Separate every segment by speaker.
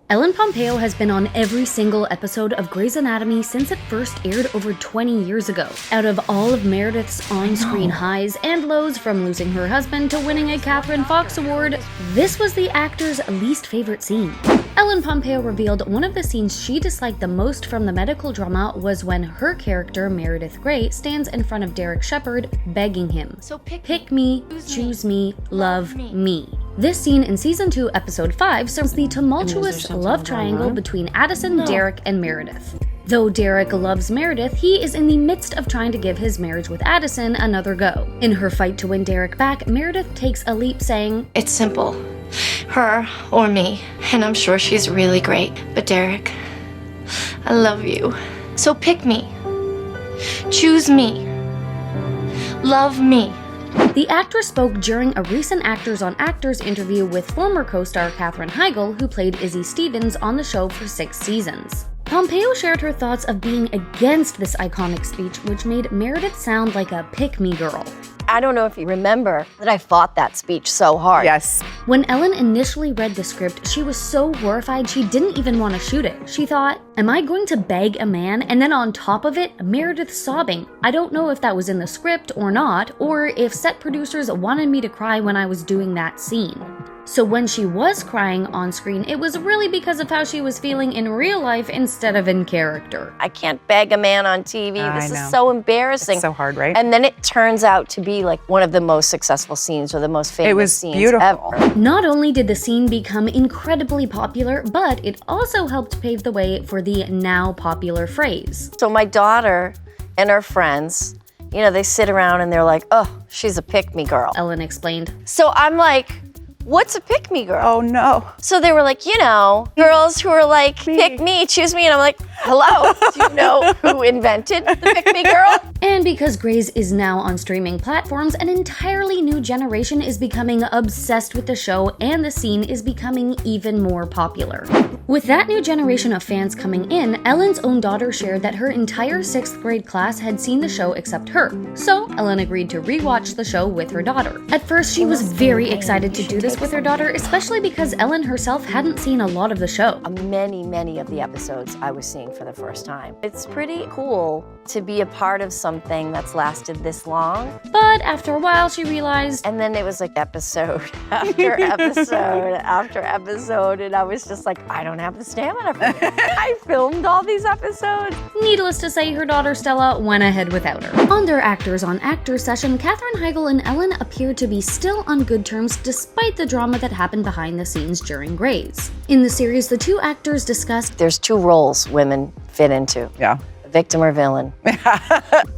Speaker 1: Ellen Pompeo has been on every single episode of Grey's Anatomy since it first aired over 20 years ago. Out of all of Meredith's on-screen highs and lows, from losing her husband to winning a Catherine Fox Award, this was the actor's least favorite scene. Ellen Pompeo revealed one of the scenes she disliked the most from the medical drama was when her character, Meredith Grey, stands in front of Derek Shepherd begging him, "So pick me, choose me, love me." This scene in Season 2, Episode 5 serves the tumultuous love triangle between Addison, Derek, and Meredith. Though Derek loves Meredith, he is in the midst of trying to give his marriage with Addison another go. In her fight to win Derek back, Meredith takes a leap saying,
Speaker 2: "It's simple. Her or me. And I'm sure she's really great. But Derek, I love you. So pick me. Choose me. Love me."
Speaker 1: The actress spoke during a recent Actors on Actors interview with former co-star Katherine Heigl, who played Izzy Stevens on the show for 6 seasons. Pompeo shared her thoughts of being against this iconic speech, which made Meredith sound like a pick-me girl.
Speaker 3: I don't know if you remember that I fought that speech so hard.
Speaker 4: Yes.
Speaker 1: When Ellen initially read the script, she was so horrified she didn't even want to shoot it. She thought, "Am I going to beg a man?" And then on top of it, Meredith sobbing. I don't know if that was in the script or not, or if set producers wanted me to cry when I was doing that scene. So when she was crying on screen, it was really because of how she was feeling in real life instead of in character.
Speaker 3: I can't beg a man on TV. This is so embarrassing.
Speaker 4: It's so hard, right?
Speaker 3: And then it turns out to be like one of the most successful scenes or the most famous scenes
Speaker 4: beautiful.
Speaker 3: ever.
Speaker 1: Not only did the scene become incredibly popular, but it also helped pave the way for the now popular phrase.
Speaker 3: So my daughter and her friends, you know, they sit around and they're like, "Oh, she's a pick-me girl."
Speaker 1: Ellen explained.
Speaker 3: So I'm like, "What's a pick-me girl?"
Speaker 4: Oh no.
Speaker 3: So they were like, you know, girls who are like, pick me, choose me. And I'm like, hello, do you know who invented the pick-me girl?
Speaker 1: And because Grey's is now on streaming platforms, an entirely new generation is becoming obsessed with the show, and the scene is becoming even more popular. With that new generation of fans coming in, Ellen's own daughter shared that her entire 6th grade class had seen the show except her. So Ellen agreed to rewatch the show with her daughter. At first, she was very excited to do this with her daughter, especially because Ellen herself hadn't seen a lot of the show.
Speaker 3: Many of the episodes I was seeing for the first time. It's pretty cool to be a part of something that's lasted this long.
Speaker 1: But after a while, she realized,
Speaker 3: and then it was like episode after episode after episode, and I was just like, I don't have the stamina for it. I filmed all these episodes.
Speaker 1: Needless to say, her daughter Stella went ahead without her. On their Actors on Actors session, Katherine Heigl and Ellen appeared to be still on good terms despite the drama that happened behind the scenes during Grey's. In the series, the two actors discussed,
Speaker 3: "There's 2 roles women fit into.
Speaker 4: Yeah.
Speaker 3: Victim or villain."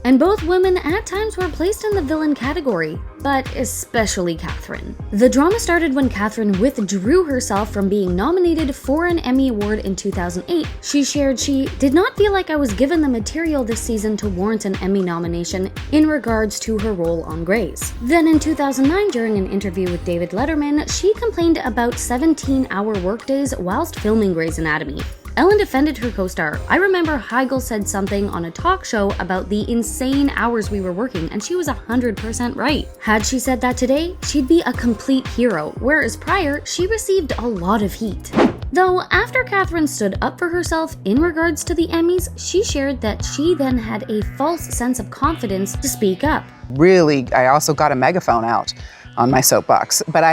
Speaker 1: and both women at times were placed in the villain category, but especially Katherine. The drama started when Katherine withdrew herself from being nominated for an Emmy Award in 2008. She shared she did not feel like I was given the material this season to warrant an Emmy nomination in regards to her role on Grey's. Then in 2009, during an interview with David Letterman, she complained about 17-hour workdays whilst filming Grey's Anatomy. Ellen defended her co-star. "I remember Heigl said something on a talk show about the insane hours we were working, and she was 100% right. Had she said that today, she'd be a complete hero, whereas prior, she received a lot of heat." Though after Katherine stood up for herself in regards to the Emmys, she shared that she then had a false sense of confidence to speak up.
Speaker 4: Really, I also got a megaphone out on my soapbox, but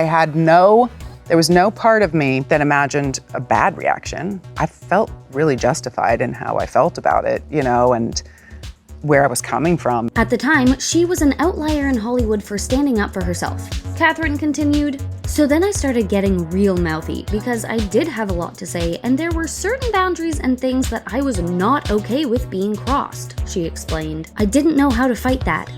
Speaker 4: there was no part of me that imagined a bad reaction. I felt really justified in how I felt about it, you know, and where I was coming from.
Speaker 1: At the time, she was an outlier in Hollywood for standing up for herself. Katherine continued, "So then I started getting real mouthy because I did have a lot to say, and there were certain boundaries and things that I was not okay with being crossed," she explained. "I didn't know how to fight that.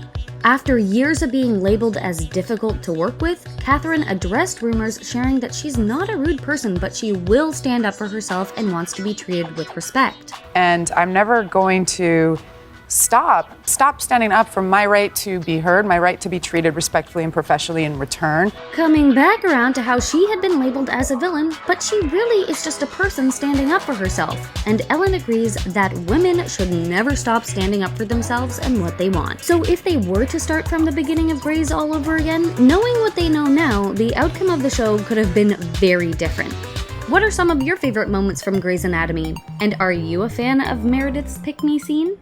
Speaker 1: After years of being labeled as difficult to work with, Katherine addressed rumors sharing that she's not a rude person, but she will stand up for herself and wants to be treated with respect.
Speaker 4: And I'm never going to stop standing up for my right to be heard, my right to be treated respectfully and professionally in return."
Speaker 1: Coming back around to how she had been labeled as a villain, but she really is just a person standing up for herself. And Ellen agrees that women should never stop standing up for themselves and what they want. So if they were to start from the beginning of Grey's all over again, knowing what they know now, the outcome of the show could have been very different. What are some of your favorite moments from Grey's Anatomy? And are you a fan of Meredith's pick-me scene?